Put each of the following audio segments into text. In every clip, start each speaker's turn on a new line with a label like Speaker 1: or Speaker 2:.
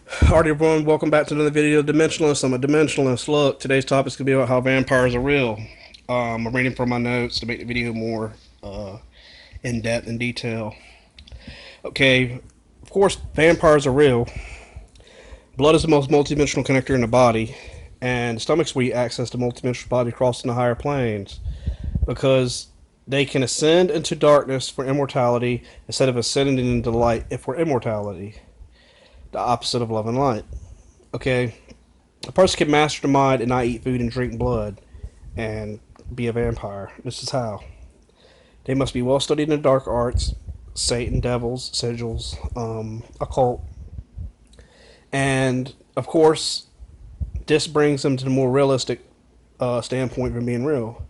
Speaker 1: Alright everyone, welcome back to another video of Dimensionalist. I'm a Dimensionalist. Look, today's topic is going to be about how vampires are real. I'm reading from my notes to make the video more in-depth and detail. Okay, of course, vampires are real. Blood is the most multidimensional connector in the body, and the stomach's where you access the multidimensional body crossing the higher planes, because they can ascend into darkness for immortality instead of ascending into light for immortality. The opposite of love and light. Okay, a person can master the mind and not eat food and drink blood and be a vampire. This is how. They must be well studied in the dark arts, Satan, devils, sigils, occult. And, of course, this brings them to the more realistic standpoint from being real.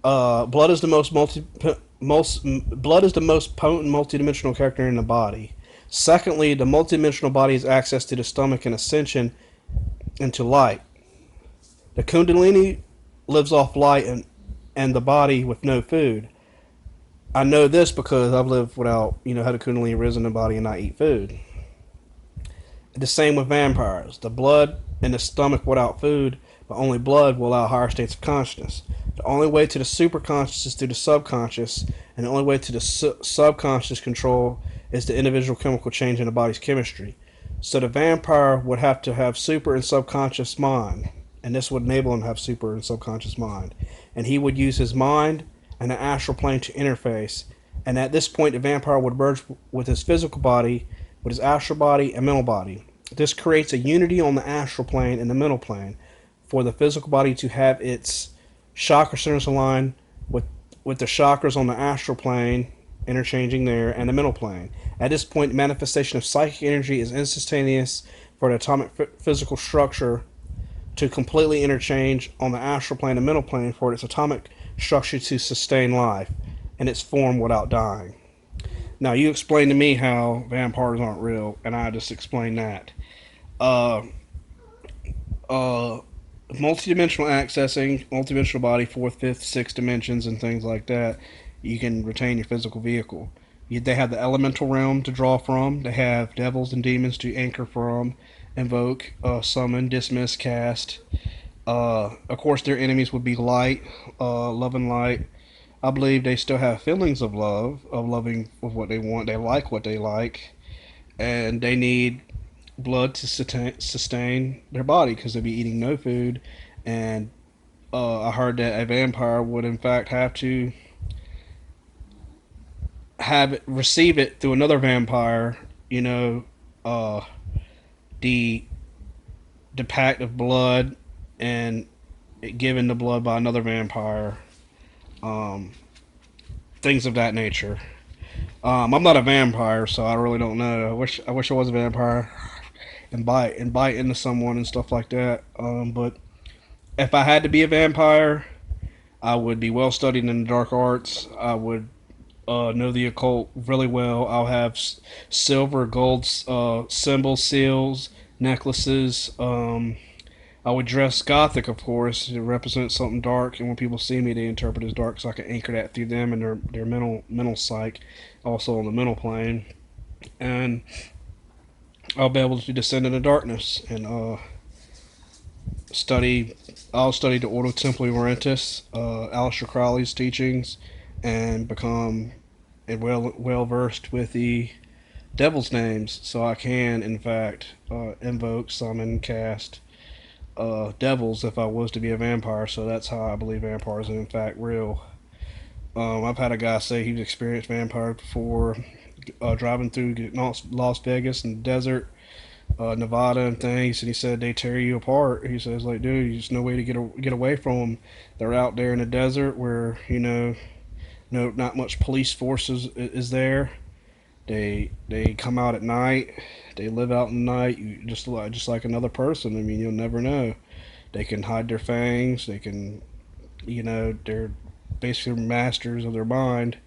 Speaker 1: Blood is the blood is the most potent multidimensional character in the body. Secondly, the multidimensional body has access to the stomach and ascension into light. The Kundalini lives off light and the body with no food. I know this because I've lived without, had a Kundalini risen in the body and not eat food. The same with vampires. The blood in the stomach without food, but only blood will allow higher states of consciousness. The only way to the superconscious is through the subconscious, and the only way to the subconscious control is the individual chemical change in the body's chemistry. So the vampire would have to have super and subconscious mind, and this would enable him to have super and subconscious mind. And he would use his mind and the astral plane to interface. And at this point, the vampire would merge with his physical body, with his astral body and mental body. This creates a unity on the astral plane and the mental plane for the physical body to have its chakra centers aligned with the chakras on the astral plane interchanging there and the mental plane. At this point, the manifestation of psychic energy is instantaneous for the atomic physical structure to completely interchange on the astral plane and mental plane for its atomic structure to sustain life in its form without dying. Now, you explain to me how vampires aren't real, and I just explained that. Uh, uh, Multidimensional accessing, multidimensional body, fourth, fifth, sixth dimensions, and things like that, you can retain your physical vehicle. They have the elemental realm to draw from. They have devils and demons to anchor from, invoke, summon, dismiss, cast. Of course, their enemies would be light, love and light. I believe they still have feelings of love, of loving of what they want. They like what they like, and they need blood to sustain their body because they'll be eating no food. And I heard that a vampire would, in fact, have to have it, receive it through another vampire. Uh, the the pact of blood and given the blood by another vampire. Um, Things of that nature. I'm not a vampire, so I really don't know. I wish I was a vampire and bite into someone and stuff like that. But if I had to be a vampire, I would be well studied in the dark arts. I would know the occult really well. I'll have silver, gold symbols, seals, necklaces. I would dress gothic, of course, to represent something dark, and when people see me, they interpret it as dark, so I can anchor that through them and their mental psyche, also on the mental plane, and I'll be able to descend into darkness and study. I'll study the Ordo Templi Orientis, Aleister Crowley's teachings, and become well versed with the devil's names, so I can, in fact, invoke, summon, cast devils if I was to be a vampire. So that's how I believe vampires are in fact real. I've had a guy say he's experienced vampires before, driving through Las Vegas and the desert, Nevada and things, and he said they tear you apart. He says, like, dude, there's no way to get away from them. They're out there in the desert where no, not much police forces is there. They come out at night. They live out in the night. You just like another person. I mean, you'll never know. They can hide their fangs. They can, they're basically masters of their mind.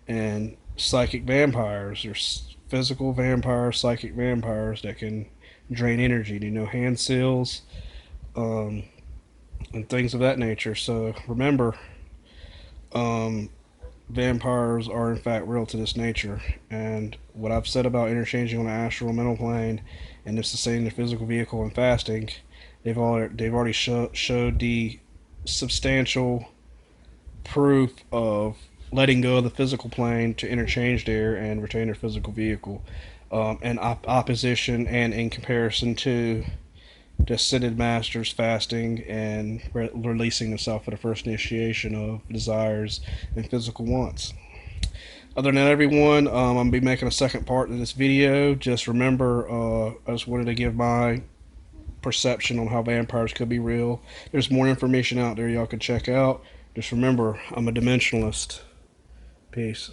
Speaker 1: And psychic vampires. There's physical vampires, psychic vampires that can drain energy. Hand seals, and things of that nature. So remember, um, vampires are in fact real to this nature. And what I've said about interchanging on the astral and mental plane and them sustaining their physical vehicle and fasting, they've already showed the substantial proof of letting go of the physical plane to interchange there and retain their physical vehicle, in opposition and in comparison to the ascended masters fasting and releasing themselves for the first initiation of desires and physical wants. Other than that, everyone, I'm going to be making a second part of this video. Just remember, I just wanted to give my perception on how vampires could be real. There's more information out there y'all can check out. Just remember, I'm a dimensionalist. Peace.